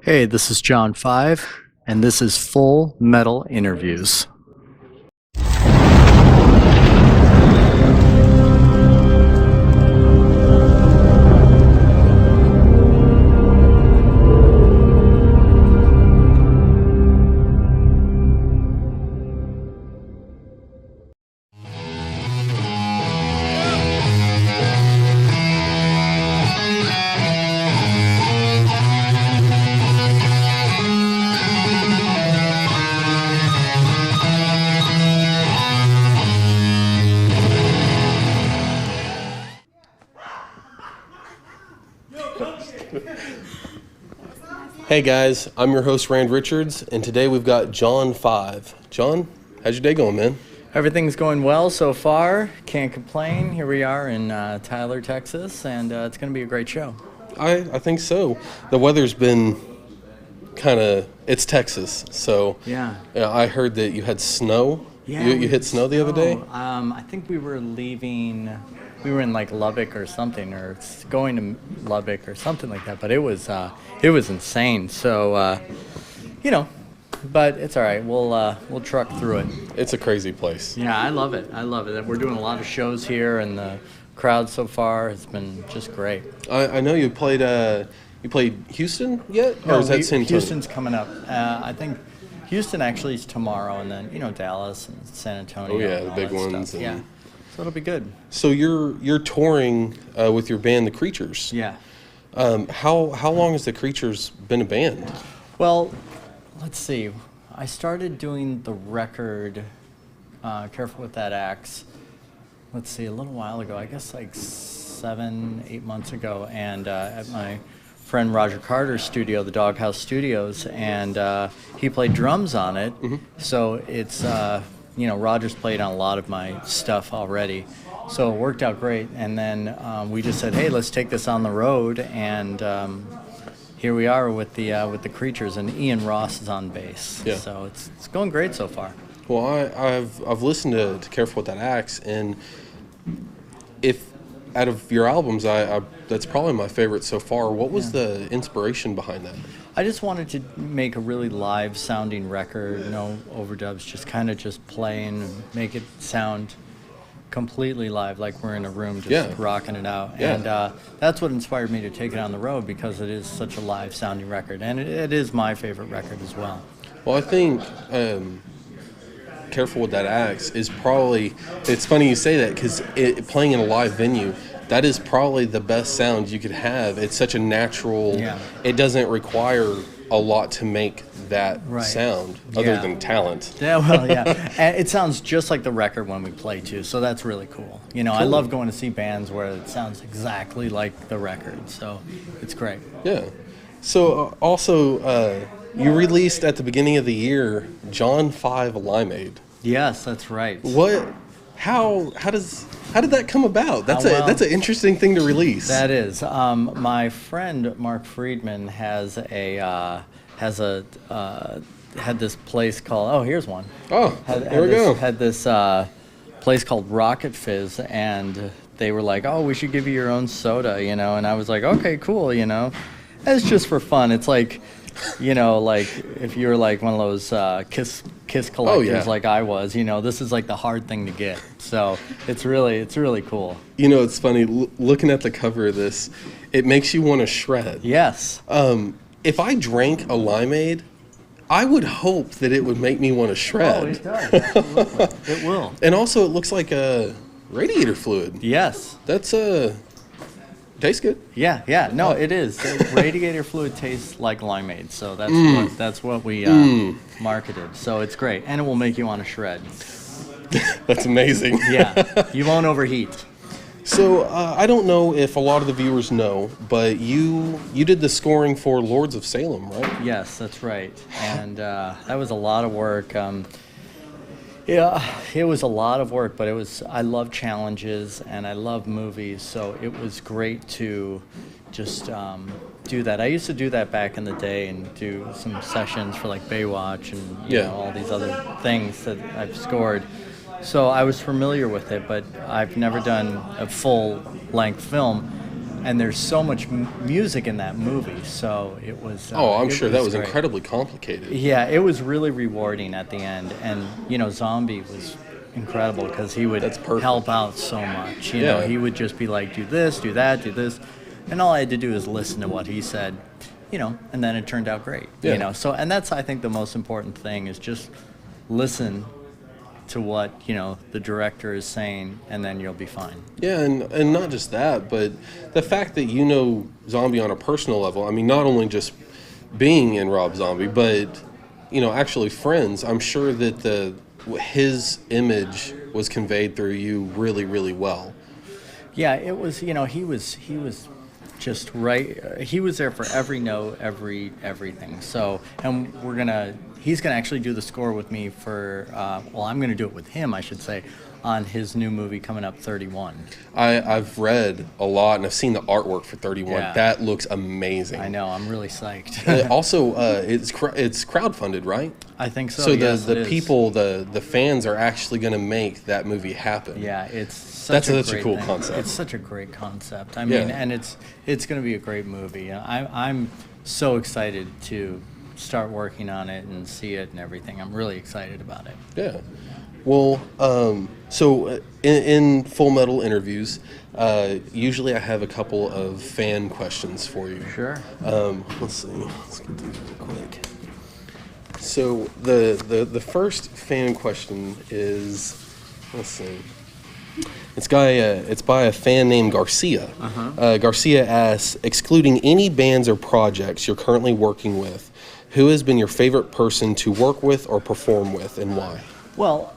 Hey, this is John 5, and this is Full Metal Interviews. Hey guys, I'm your host Rand Richards, and today we've got John 5. John, how's your day going, man? Everything's going well so far. Can't complain. Here we are in Tyler, Texas, and it's going to be a great show. I think so. The weather's been it's Texas, so Yeah. I heard that you had snow. You hit snow the other day? I think we were leaving. We were in like Lubbock or something, or going to Lubbock or something like that. But it was insane. So but it's all right. We'll truck through it. It's a crazy place. Yeah, I love it. We're doing a lot of shows here, and the crowd so far has been just great. I know you played Houston yet, or is that San Antonio? Houston's coming up. I think Houston actually is tomorrow, and then Dallas and San Antonio. Oh yeah, and the all big that ones. stuff. Yeah, so it'll be good. So you're touring with your band, The Creatures. Yeah. How long has The Creatures been a band? Well, let's see. I started doing the record, Careful With That Axe, let's see, a little while ago, I guess like 7-8 months ago, and at my friend Roger Carter's studio, the Doghouse Studios, and he played drums on it. Mm-hmm. So it's, Roger's played on a lot of my stuff already. So it worked out great, and then we just said, hey, let's take this on the road, and here we are with the Creatures, and Ian Ross is on bass. Yeah. So it's going great so far. Well, I've listened to Careful With That Axe, and if out of your albums, I that's probably my favorite so far. What was the inspiration behind that? I just wanted to make a really live sounding record, no overdubs, just kind of just playing and make it sound completely live, like we're in a room just rocking it out. Yeah. And that's what inspired me to take it on the road, because it is such a live sounding record, and it is my favorite record as well. Well, I think Careful With That Axe is probably, it's funny you say that, because playing in a live venue, that is probably the best sound you could have. It's such a natural, it doesn't require a lot to make that sound, other than talent. Yeah, well, yeah. And it sounds just like the record when we play, too, so that's really cool. Cool. I love going to see bands where it sounds exactly like the record, so it's great. Yeah. So also, you released at the beginning of the year John 5 Limeade. Yes, that's right. How did that come about? That's an interesting thing to release. That is. My friend Mark Friedman had this place called, here's one. Here we go. Had this place called Rocket Fizz, and they were like, we should give you your own soda, and I was like, okay, cool, It's just for fun. It's like, like if you're like one of those Kiss collectors like I was, this is like the hard thing to get. So it's really cool. It's funny, looking at the cover of this, it makes you want to shred. Yes. If I drank a limeade, I would hope that it would make me want to shred. Oh, it does. Absolutely. It will. And also, it looks like a radiator fluid. Yes. That's tastes good. Yeah. No, it is. The radiator fluid tastes like limeade, so that's what we marketed. So it's great, and it will make you want to shred. That's amazing. Yeah, you won't overheat. So I don't know if a lot of the viewers know, but you did the scoring for Lords of Salem, right? Yes, that's right, and that was a lot of work. Yeah, it was a lot of work, but I love challenges and I love movies, so it was great to just do that. I used to do that back in the day and do some sessions for like Baywatch and all these other things that I've scored. So I was familiar with it, but I've never done a full-length film. and there's so much music in that movie, so it was. I'm sure that was great. incredibly complicated. Yeah, it was really rewarding at the end, and Zombie was incredible because he would help out so much. You know, he would just be like, do this, do that, do this, and all I had to do is listen to what he said. And then it turned out great. Yeah. So, and that's, I think, the most important thing is just listen to what the director is saying, and then you'll be fine. Yeah, and not just that, but the fact that Zombie on a personal level. I mean, not only just being in Rob Zombie, but actually friends. I'm sure that his image was conveyed through you really, really well. Yeah, it was. He was just right. He was there for every note, everything. So, and he's gonna actually do the score with me for. I'm gonna do it with him, I should say, on his new movie coming up, 31. I've read a lot, and I've seen the artwork for 31. Yeah. That looks amazing. I know. I'm really psyched. Also, it's crowdfunded, right? I think so. So yes, the people, the fans are actually going to make that movie happen. Yeah, it's that's such a cool concept. It's such a great concept. I mean, and it's going to be a great movie. I'm so excited to start working on it and see it and everything. I'm really excited about it. Yeah. Well, so in Full Metal interviews, usually I have a couple of fan questions for you. Sure. Let's see. Let's get these real quick. So the first fan question is, let's see. It's by a fan named Garcia. Garcia asks, excluding any bands or projects you're currently working with, who has been your favorite person to work with or perform with, and why? Well,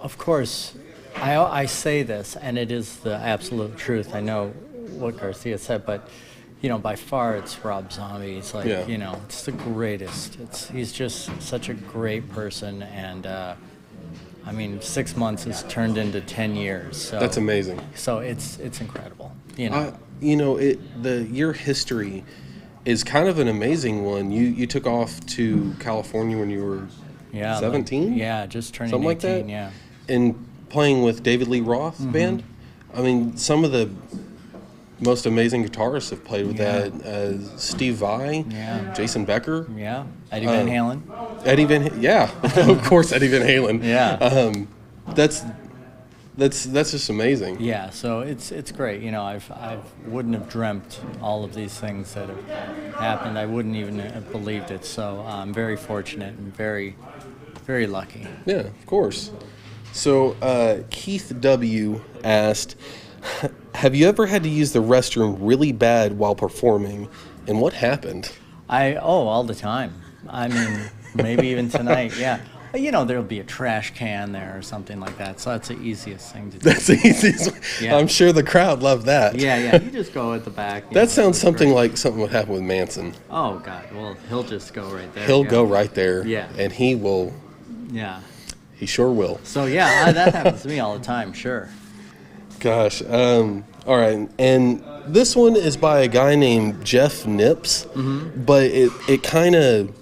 of course, I say this, and it is the absolute truth. I know what Garcia said, but, by far it's Rob Zombie. It's like, it's the greatest. He's just such a great person, and, 6 months has turned into 10 years. So that's amazing. So it's incredible. Your history is kind of an amazing one. You took off to California when you were 17? Just turning something 18, like that? And playing with David Lee Roth band? I mean, some of the most amazing guitarists have played with that. Steve Vai, Jason Becker. Yeah, Eddie Van Halen. Of course, Eddie Van Halen. Yeah. That's just amazing. Yeah, so it's great. I wouldn't have dreamt all of these things that have happened. I wouldn't even have believed it. So I'm very fortunate and very, very lucky. Yeah, of course. So Keith W. asked, have you ever had to use the restroom really bad while performing, and what happened? All the time. I mean, maybe even tonight, yeah. There'll be a trash can there or something like that, so that's the easiest thing to do. That's the easiest one. Yeah. I'm sure the crowd loved that. Yeah, you just go at the back. That sounds something like something would happen with Manson. Oh, God, well, he'll just go right there. He'll go right there, yeah. And he will. Yeah. He sure will. So, that happens to me all the time, sure. Gosh, all right, and this one is by a guy named Jeff Nips, but it kind of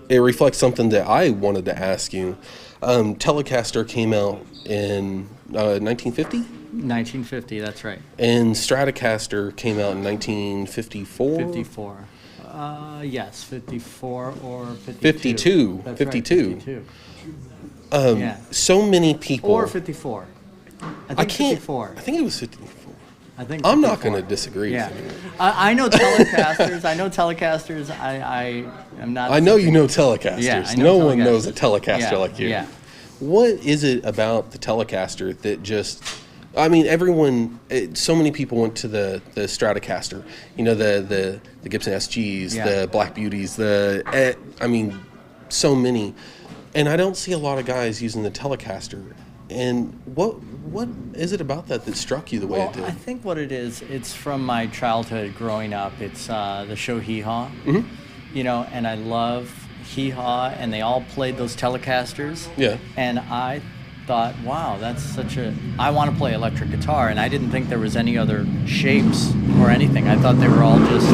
reflects something that I wanted to ask you. Telecaster came out in 1950? 1950, that's right. And Stratocaster came out in 1954? 54. Yes, 54 or 52. 52. That's 52. Right, 52. So many people. Or 54. I think 54. I think it was 54. I think I'm not going to disagree with you. I know Telecasters. I am not. I know you know Telecasters. Yeah, I No know one knows a Telecaster like you. Yeah. What is it about the Telecaster that just... I mean, everyone... so many people went to the Stratocaster. The Gibson SGs, the Black Beauties, so many. And I don't see a lot of guys using the Telecaster. And what is it about that struck you the way it did? I think what it is, it's from my childhood growing up. It's the show Hee Haw, and I love Hee Haw, and they all played those Telecasters. Yeah. And I thought, wow, that's I want to play electric guitar, and I didn't think there was any other shapes or anything. I thought they were all just...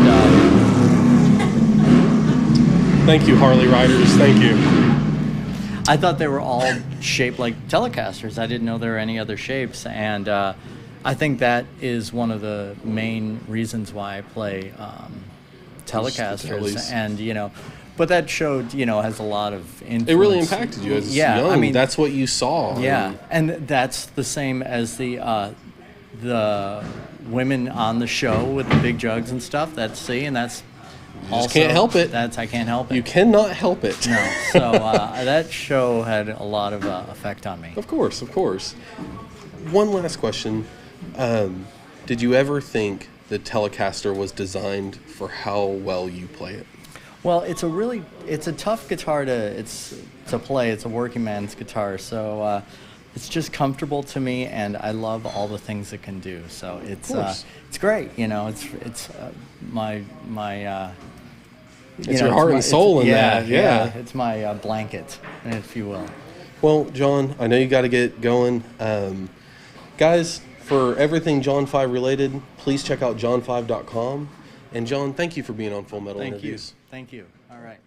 Thank you, Harley Riders. Thank you. I thought they were all shaped like Telecasters. I didn't know there were any other shapes. And I think that is one of the main reasons why I play Telecasters, and but that show has a lot of influence. It really impacted you as young. I mean, that's what you saw. Yeah, and that's the same as the women on the show with the big jugs and stuff. That's you just can't help it. I can't help it. You cannot help it. No. So that show had a lot of effect on me. Of course. One last question. Did you ever think the Telecaster was designed for how well you play it? Well, it's a tough guitar to play. It's a working man's guitar, so it's just comfortable to me, and I love all the things it can do. So it's great. It's my it's your heart and soul in that. Yeah, it's my blanket, if you will. Well, John, I know you got to get going. Guys, for everything John 5 related, please check out John5.com. And John, thank you for being on Full Metal Interviews. Thank you. All right.